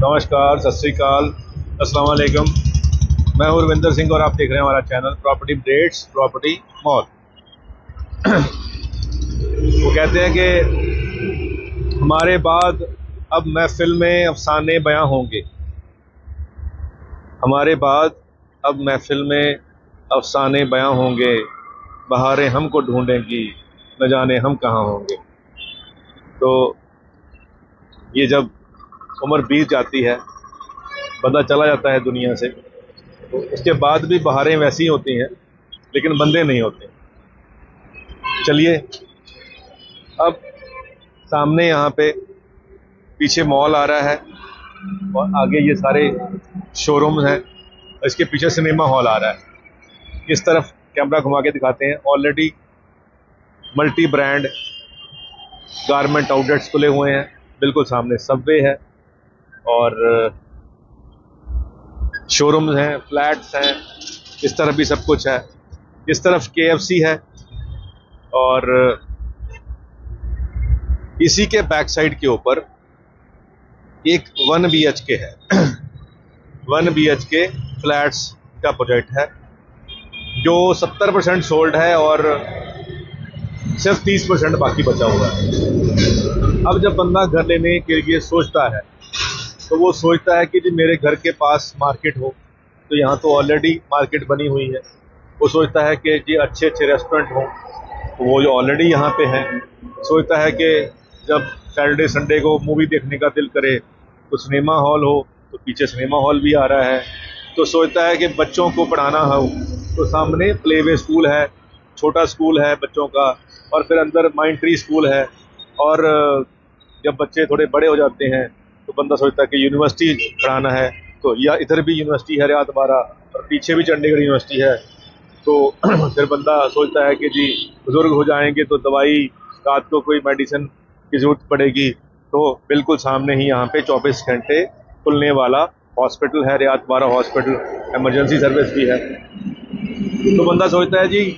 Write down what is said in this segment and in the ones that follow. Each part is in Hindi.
नमस्कार, सत श्री अकाल, अस्सलाम वालेकुम। मैं हूं रविंदर सिंह और आप देख रहे हैं हमारा channel property updates property mall. वो कहते हैं कि हमारे बाद अब महफिल में अफसाने बयां होंगे। हमारे बाद अब महफिल में अफसाने बयां होंगे, बहारें हमको ढूंढेंगी, न जाने हम कहाँ होंगे। तो ये जब उम्र बीत जाती है, बंदा चला जाता है दुनिया से, तो उसके बाद भी बहारें वैसी ही होती हैं, लेकिन बंदे नहीं होते। चलिए, अब सामने यहाँ पे पीछे मॉल आ रहा है और आगे ये सारे शोरूम्स हैं। इसके पीछे सिनेमा हॉल आ रहा है। इस तरफ कैमरा घुमा के दिखाते हैं। Already multi brand garment outlets खुले हुए हैं। बिल्कुल सामने सबवे है और शोरूम्स हैं, फ्लैट्स हैं। इस तरफ भी सब कुछ है। इस तरफ KFC है और इसी के बैक साइड के ऊपर एक 1 BHK है। 1 BHK फ्लैट्स का प्रोजेक्ट है जो 70% सोल्ड है और सिर्फ 30% बाकी बचा हुआ है। अब जब बंदा घर लेने के लिए सोचता है तो वो सोचता है कि जी मेरे घर के पास मार्केट हो, तो यहाँ तो ऑलरेडी मार्केट बनी हुई है। वो सोचता है कि जी अच्छे अच्छे रेस्टोरेंट हों, तो वो जो ऑलरेडी यहाँ पे हैं। सोचता है कि जब सैटरडे संडे को मूवी देखने का दिल करे तो सिनेमा हॉल हो, तो पीछे सिनेमा हॉल भी आ रहा है। तो सोचता है कि बच्चों को पढ़ाना हो तो सामने प्ले वे स्कूल है, छोटा स्कूल है बच्चों का, और फिर अंदर माइंड ट्री स्कूल है। और जब बच्चे थोड़े बड़े हो जाते हैं तो बंदा सोचता है कि यूनिवर्सिटी पढ़ाना है, तो या इधर भी यूनिवर्सिटी है रियाद 12 और पीछे भी चंडीगढ़ यूनिवर्सिटी है। तो फिर बंदा सोचता है कि जी बुज़ुर्ग हो जाएंगे तो दवाई, रात को कोई मेडिसिन की ज़रूरत पड़ेगी, तो बिल्कुल सामने ही यहाँ पे 24 घंटे खुलने वाला हॉस्पिटल है, रियाद 12 हॉस्पिटल। एमरजेंसी सर्विस भी है। तो बंदा सोचता है जी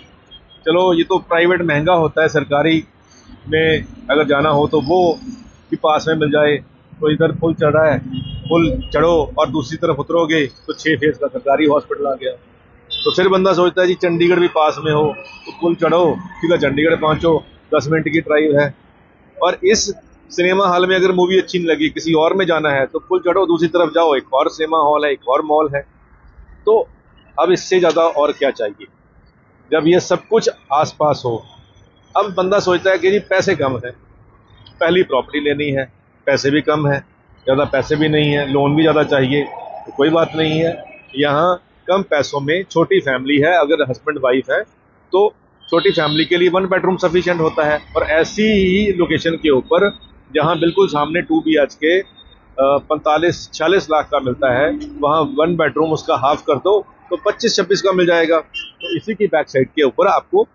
चलो ये तो प्राइवेट महंगा होता है, सरकारी में अगर जाना हो तो वो भी पास में मिल जाए। तो इधर पुल चढ़ रहा है, पुल चढ़ो और दूसरी तरफ उतरोगे तो 6 फेज का सरकारी हॉस्पिटल आ गया। तो फिर बंदा सोचता है जी चंडीगढ़ भी पास में हो, तो पुल चढ़ो सीधा चंडीगढ़ पहुंचो, 10 मिनट की ड्राइव है। और इस सिनेमा हॉल में अगर मूवी अच्छी नहीं लगी, किसी और में जाना है, तो पुल चढ़ो दूसरी तरफ जाओ, एक और सिनेमा हॉल है, एक और मॉल है। तो अब इससे ज़्यादा और क्या चाहिए जब ये सब कुछ आसपास हो। अब बंदा सोचता है कि जी पैसे कम है, पहली प्रॉपर्टी लेनी है, पैसे भी कम है, ज़्यादा पैसे भी नहीं है, लोन भी ज़्यादा चाहिए, तो कोई बात नहीं है। यहाँ कम पैसों में छोटी फैमिली है, अगर हस्बैंड वाइफ है तो छोटी फैमिली के लिए 1 बेडरूम सफिशिएंट होता है। और ऐसी ही लोकेशन के ऊपर जहाँ बिल्कुल सामने 2 BHK 45-46 लाख का मिलता है, वहाँ 1 बेडरूम उसका हाफ कर दो तो 25-26 का मिल जाएगा। तो इसी की बैक साइड के ऊपर आपको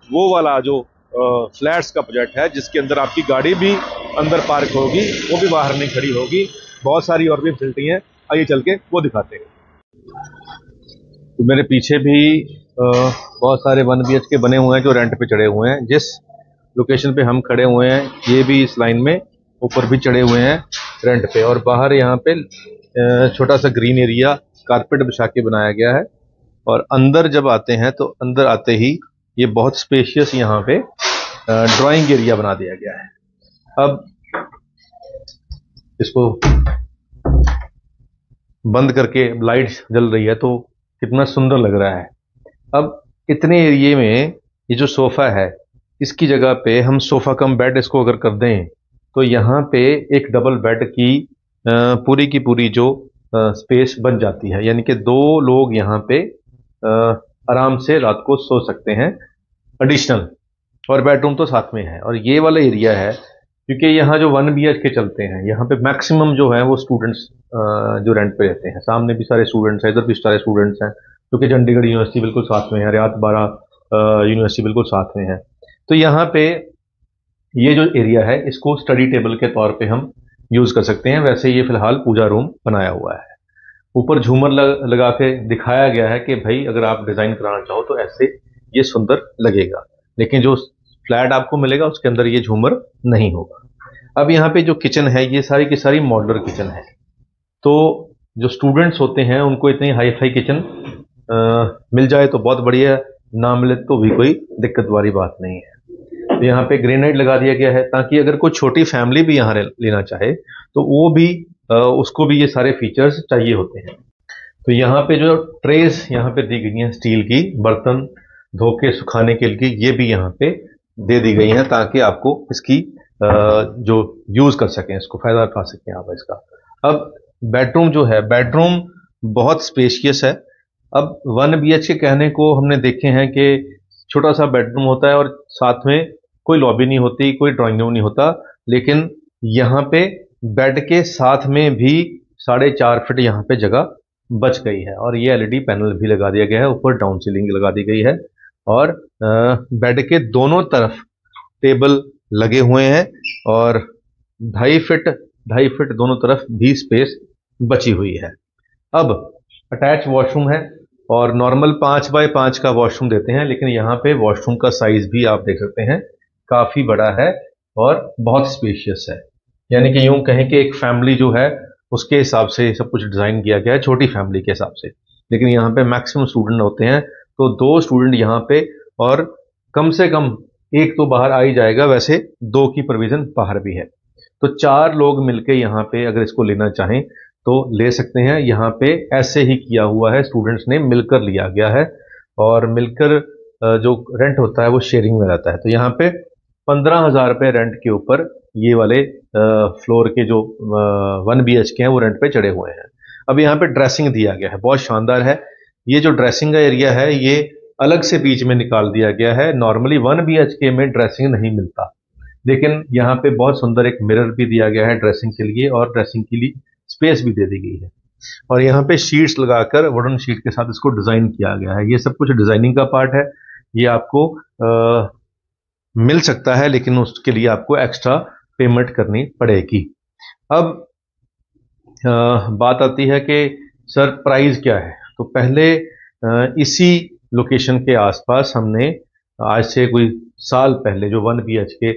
वो वाला जो फ्लैट्स का प्रोजेक्ट है, जिसके अंदर आपकी गाड़ी भी अंदर पार्क होगी, वो भी बाहर नहीं खड़ी होगी, बहुत सारी और भी फैसिलिटी हैं। आइए चल के वो दिखाते हैं। तो मेरे पीछे भी बहुत सारे 1 BHK बने हुए हैं जो रेंट पे चढ़े हुए हैं। जिस लोकेशन पे हम खड़े हुए हैं ये भी इस लाइन में ऊपर भी चढ़े हुए हैं रेंट पे। और बाहर यहाँ पे छोटा सा ग्रीन एरिया कारपेट बिछा के बनाया गया है। और अंदर जब आते हैं तो अंदर आते ही ये बहुत स्पेशियस यहाँ पे ड्राइंग एरिया बना दिया गया है। अब इसको बंद करके लाइट जल रही है तो कितना सुंदर लग रहा है। अब इतने एरिया में ये जो सोफा है, इसकी जगह पे हम सोफा कम बेड इसको अगर कर दें तो यहाँ पे एक डबल बेड की पूरी की पूरी जो स्पेस बन जाती है। यानी कि 2 लोग यहाँ पे आराम से रात को सो सकते हैं एडिशनल, और बेडरूम तो साथ में है। और ये वाला एरिया है क्योंकि यहाँ जो 1 BHK चलते हैं, यहाँ पे मैक्सिमम जो है वो स्टूडेंट्स जो रेंट पे रहते हैं। सामने भी सारे स्टूडेंट्स हैं, इधर भी सारे स्टूडेंट्स हैं, क्योंकि चंडीगढ़ यूनिवर्सिटी बिल्कुल साथ में है, रियाद 12 यूनिवर्सिटी बिल्कुल साथ में है। तो यहाँ पे ये जो एरिया है इसको स्टडी टेबल के तौर पे हम यूज़ कर सकते हैं। वैसे ये फिलहाल पूजा रूम बनाया हुआ है। ऊपर झूमर लगा के दिखाया गया है कि भाई अगर आप डिज़ाइन कराना चाहो तो ऐसे ये सुंदर लगेगा, लेकिन जो फ्लैट आपको मिलेगा उसके अंदर ये झूमर नहीं होगा। अब यहाँ पे जो किचन है ये सारी की सारी मॉड्यूलर किचन है। तो जो स्टूडेंट्स होते हैं उनको इतनी हाई फाई किचन मिल जाए तो बहुत बढ़िया है, ना मिले तो भी कोई दिक्कत वाली बात नहीं है। तो यहाँ पे ग्रेनाइट लगा दिया गया है ताकि अगर कोई छोटी फैमिली भी यहाँ लेना चाहे तो वो भी उसको भी ये सारे फीचर्स चाहिए होते हैं। तो यहाँ पे जो ट्रेस यहाँ पे दी गई हैं स्टील की, बर्तन धो के सुखाने के लिए ये भी यहाँ पे दे दी गई हैं ताकि आपको इसकी जो यूज कर सकें, इसको फायदा उठा सकें आप इसका। अब बेडरूम जो है, बेडरूम बहुत स्पेशियस है। अब 1 BHK कहने को हमने देखे हैं कि छोटा सा बेडरूम होता है और साथ में कोई लॉबी नहीं होती, कोई ड्राइंग रूम नहीं होता, लेकिन यहाँ पे बेड के साथ में भी 4.5 फीट यहाँ पे जगह बच गई है और ये LED पैनल भी लगा दिया गया है, ऊपर डाउन सीलिंग लगा दी गई है और बेड के दोनों तरफ टेबल लगे हुए हैं और 2.5 फीट दोनों तरफ भी स्पेस बची हुई है। अब अटैच वॉशरूम है और नॉर्मल 5 बाय 5 का वॉशरूम देते हैं, लेकिन यहाँ पे वॉशरूम का साइज भी आप देख सकते हैं काफी बड़ा है और बहुत स्पेशियस है। यानी कि यूं कहें कि एक फैमिली जो है उसके हिसाब से सब कुछ डिजाइन किया गया है, छोटी फैमिली के हिसाब से। लेकिन यहाँ पे मैक्सिमम स्टूडेंट होते हैं तो 2 स्टूडेंट यहाँ पे और कम से कम 1 तो बाहर आ ही जाएगा, वैसे 2 की प्रोविजन बाहर भी है। तो 4 लोग मिलके यहाँ पे अगर इसको लेना चाहें तो ले सकते हैं। यहाँ पे ऐसे ही किया हुआ है, स्टूडेंट्स ने मिलकर लिया गया है और मिलकर जो रेंट होता है वो शेयरिंग में रहता है। तो यहाँ पे 15,000 रुपये रेंट के ऊपर ये वाले फ्लोर के जो 1 BHK हैं वो रेंट पे चढ़े हुए हैं। अब यहाँ पे ड्रेसिंग दिया गया है, बहुत शानदार है। ये जो ड्रेसिंग का एरिया है ये अलग से बीच में निकाल दिया गया है। नॉर्मली 1 BHK में ड्रेसिंग नहीं मिलता, लेकिन यहाँ पे बहुत सुंदर एक मिरर भी दिया गया है ड्रेसिंग के लिए और ड्रेसिंग के लिए स्पेस भी दे दी गई है। और यहाँ पे शीट्स लगाकर वुडन शीट के साथ इसको डिजाइन किया गया है। ये सब कुछ डिजाइनिंग का पार्ट है, ये आपको मिल सकता है, लेकिन उसके लिए आपको एक्स्ट्रा पेमेंट करनी पड़ेगी। अब बात आती है कि सर प्राइस क्या है। तो पहले इसी लोकेशन के आसपास हमने आज से कोई साल पहले जो 1 BHK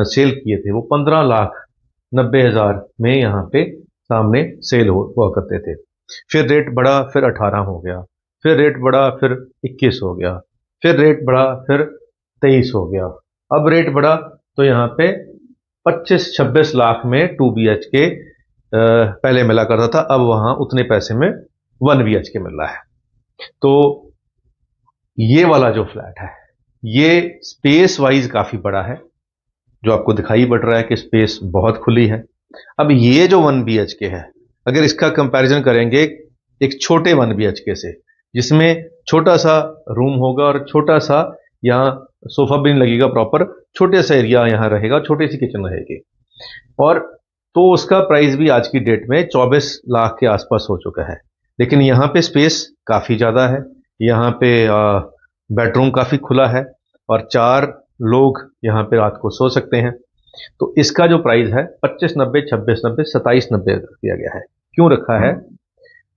सेल किए थे वो 15,90,000 में यहाँ पे सामने सेल हुआ करते थे। फिर रेट बढ़ा, फिर 18 हो गया, फिर रेट बढ़ा, फिर 21 हो गया, फिर रेट बढ़ा, फिर 23 हो गया। अब रेट बढ़ा तो यहाँ पे 25-26 लाख में 2 BHK पहले मिला करता था, अब वहां उतने पैसे में 1 BHK मिल रहा है। तो ये वाला जो फ्लैट है ये स्पेस वाइज काफी बड़ा है, जो आपको दिखाई पड़ रहा है कि स्पेस बहुत खुली है। अब ये जो 1 BHK है, अगर इसका कंपैरिजन करेंगे एक छोटे 1 BHK से, जिसमें छोटा सा रूम होगा और छोटा सा यहाँ सोफा भी नहीं लगेगा प्रॉपर, छोटे सा एरिया यहाँ रहेगा, छोटी सी किचन रहेगी, और तो उसका प्राइस भी आज की डेट में 24 लाख के आसपास हो चुका है। लेकिन यहाँ पे स्पेस काफी ज्यादा है, यहाँ पे बेडरूम काफी खुला है और 4 लोग यहाँ पे रात को सो सकते हैं। तो इसका जो प्राइस है 25,90, 26,90, 27,90 दिया गया है। क्यों रखा है?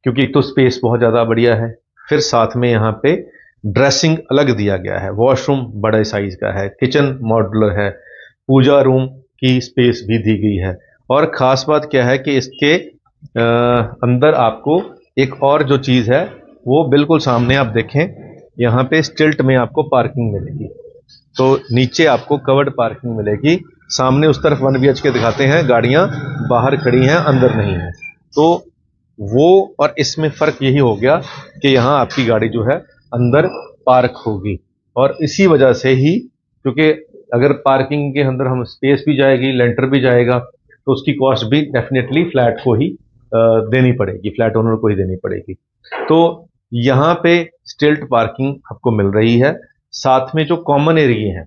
क्योंकि एक तो स्पेस बहुत ज्यादा बढ़िया है, फिर साथ में यहाँ पे ड्रेसिंग अलग दिया गया है, वॉशरूम बड़े साइज का है, किचन मॉड्यूलर है, पूजा रूम की स्पेस भी दी गई है। और खास बात क्या है कि इसके अंदर आपको एक और जो चीज है वो बिल्कुल सामने आप देखें, यहाँ पे स्टिल्ट में आपको पार्किंग मिलेगी। तो नीचे आपको कवर्ड पार्किंग मिलेगी, सामने उस तरफ 1 BHK दिखाते हैं, गाड़ियां बाहर खड़ी हैं, अंदर नहीं है। तो वो और इसमें फर्क यही हो गया कि यहाँ आपकी गाड़ी जो है अंदर पार्क होगी, और इसी वजह से ही, क्योंकि अगर पार्किंग के अंदर हम स्पेस भी जाएगी, लेंटर भी जाएगा, तो उसकी कॉस्ट भी डेफिनेटली फ्लैट को ही देनी पड़ेगी, फ्लैट ओनर को ही देनी पड़ेगी। तो यहाँ पे स्टिल्ट पार्किंग आपको मिल रही है। साथ में जो कॉमन एरिया हैं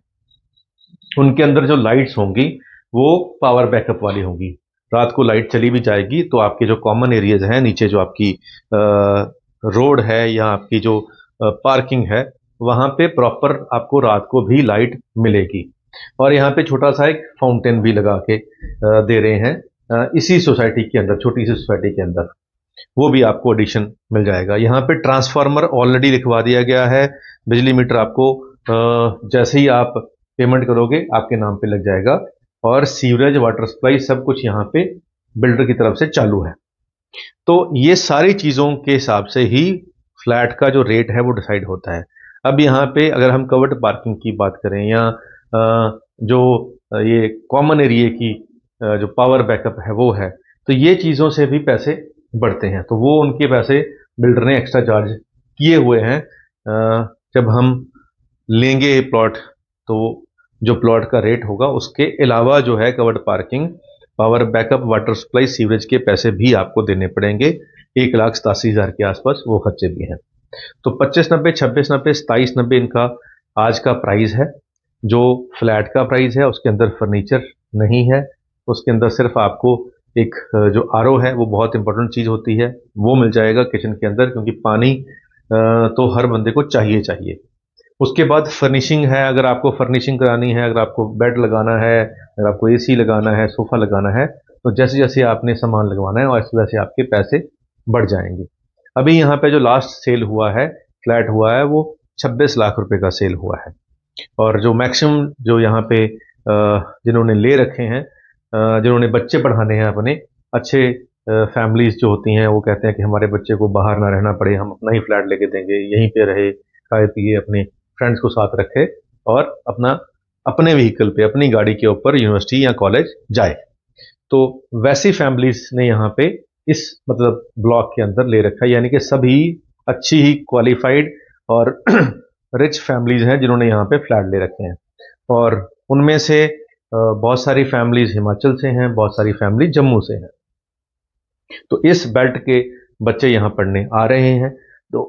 उनके अंदर जो लाइट्स होंगी वो पावर बैकअप वाली होंगी, रात को लाइट चली भी जाएगी तो आपके जो कॉमन एरियाज हैं, नीचे जो आपकी रोड है या आपकी जो पार्किंग है, वहां पे प्रॉपर आपको रात को भी लाइट मिलेगी। और यहाँ पे छोटा सा एक फाउंटेन भी लगा के दे रहे हैं इसी सोसाइटी के अंदर, छोटी सी सोसाइटी के अंदर, वो भी आपको एडिशन मिल जाएगा। यहाँ पे ट्रांसफार्मर ऑलरेडी लिखवा दिया गया है, बिजली मीटर आपको जैसे ही आप पेमेंट करोगे आपके नाम पे लग जाएगा, और सीवरेज वाटर सप्लाई सब कुछ यहाँ पे बिल्डर की तरफ से चालू है। तो ये सारी चीज़ों के हिसाब से ही फ्लैट का जो रेट है वो डिसाइड होता है। अब यहाँ पे अगर हम कवर्ड पार्किंग की बात करें या जो ये कॉमन एरिया की जो पावर बैकअप है वो है, तो ये चीज़ों से भी पैसे बढ़ते हैं। तो वो उनके पैसे बिल्डर ने एक्स्ट्रा चार्ज किए हुए हैं। जब हम लेंगे प्लॉट तो जो प्लॉट का रेट होगा उसके अलावा जो है covered parking, power backup, water supply, sewerage के पैसे भी आपको देने पड़ेंगे। 1,87,000 के आसपास वो खर्चे भी हैं। तो 2590, 2690, 2790 इनका आज का प्राइस है। जो फ्लैट का प्राइस है उसके अंदर फर्नीचर नहीं है, उसके अंदर सिर्फ आपको एक जो आरओ है वो बहुत इंपॉर्टेंट चीज़ होती है वो मिल जाएगा किचन के अंदर, क्योंकि पानी तो हर बंदे को चाहिए चाहिए। उसके बाद फर्निशिंग है, अगर आपको फर्निशिंग करानी है, अगर आपको बेड लगाना है, अगर आपको एसी लगाना है, सोफा लगाना है, तो जैसे जैसे आपने सामान लगवाना है वैसे वैसे आपके पैसे बढ़ जाएंगे। अभी यहाँ पे जो लास्ट सेल हुआ है, फ्लैट हुआ है, वो 26 लाख रुपए का सेल हुआ है। और जो मैक्सिमम जो यहाँ पे जिन्होंने ले रखे हैं, जिन्होंने बच्चे पढ़ाने हैं अपने, अच्छे फैमिलीज जो होती हैं वो कहते हैं कि हमारे बच्चे को बाहर ना रहना पड़े, हम अपना ही फ्लैट लेके देंगे, यहीं पे रहे, खाए पिए, अपने फ्रेंड्स को साथ रखे और अपना अपने व्हीकल पे, अपनी गाड़ी के ऊपर यूनिवर्सिटी या कॉलेज जाए। तो वैसी फैमिलीज ने यहाँ पे इस मतलब ब्लॉक के अंदर ले रखा है, यानी कि सभी अच्छी ही क्वालिफाइड और रिच फैमिलीज हैं जिन्होंने यहाँ पे फ्लैट ले रखे हैं। और उनमें से बहुत सारी फैमिलीज हिमाचल से हैं, बहुत सारी फैमिली जम्मू से हैं। तो इस बेल्ट के बच्चे यहाँ पढ़ने आ रहे हैं। तो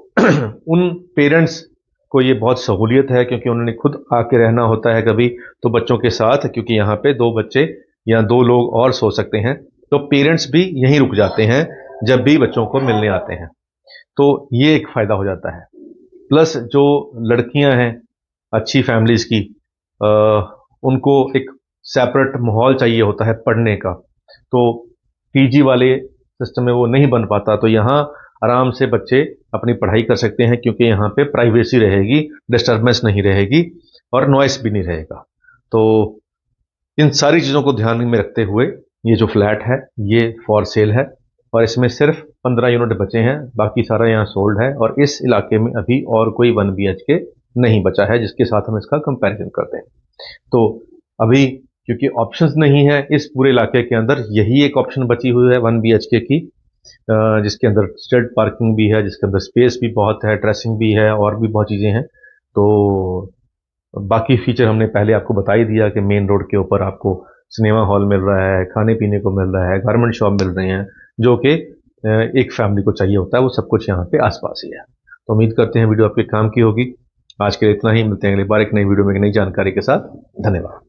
उन पेरेंट्स को ये बहुत सहूलियत है, क्योंकि उन्होंने खुद आके रहना होता है कभी तो बच्चों के साथ, क्योंकि यहाँ पे 2 बच्चे या 2 लोग और सो सकते हैं। तो पेरेंट्स भी यहीं रुक जाते हैं जब भी बच्चों को मिलने आते हैं। तो ये एक फ़ायदा हो जाता है। प्लस जो लड़कियां हैं अच्छी फैमिलीज की, उनको एक सेपरेट माहौल चाहिए होता है पढ़ने का, तो पीजी वाले सिस्टम में वो नहीं बन पाता। तो यहाँ आराम से बच्चे अपनी पढ़ाई कर सकते हैं, क्योंकि यहाँ पे प्राइवेसी रहेगी, डिस्टर्बेंस नहीं रहेगी और नॉइस भी नहीं रहेगा। तो इन सारी चीज़ों को ध्यान में रखते हुए ये जो फ्लैट है ये फॉर सेल है, और इसमें सिर्फ 15 यूनिट बचे हैं, बाकी सारा यहाँ सोल्ड है। और इस इलाके में अभी और कोई 1 BHK नहीं बचा है जिसके साथ हम इसका कंपैरिजन करते हैं। तो अभी क्योंकि ऑप्शंस नहीं है इस पूरे इलाके के अंदर, यही एक ऑप्शन बची हुई है 1 BHK की, जिसके अंदर स्ट्रेट पार्किंग भी है, जिसके अंदर स्पेस भी बहुत है, ड्रेसिंग भी है और भी बहुत चीज़ें हैं। तो बाकी फीचर हमने पहले आपको बता ही दिया कि मेन रोड के ऊपर आपको सिनेमा हॉल मिल रहा है, खाने पीने को मिल रहा है, गारमेंट शॉप मिल रहे हैं, जो कि एक फैमिली को चाहिए होता है, वो सब कुछ यहाँ पे आसपास ही है। तो उम्मीद करते हैं वीडियो आपके काम की होगी। आज के लिए इतना ही, मिलते हैं अगली बार एक नई वीडियो में एक नई जानकारी के साथ। धन्यवाद।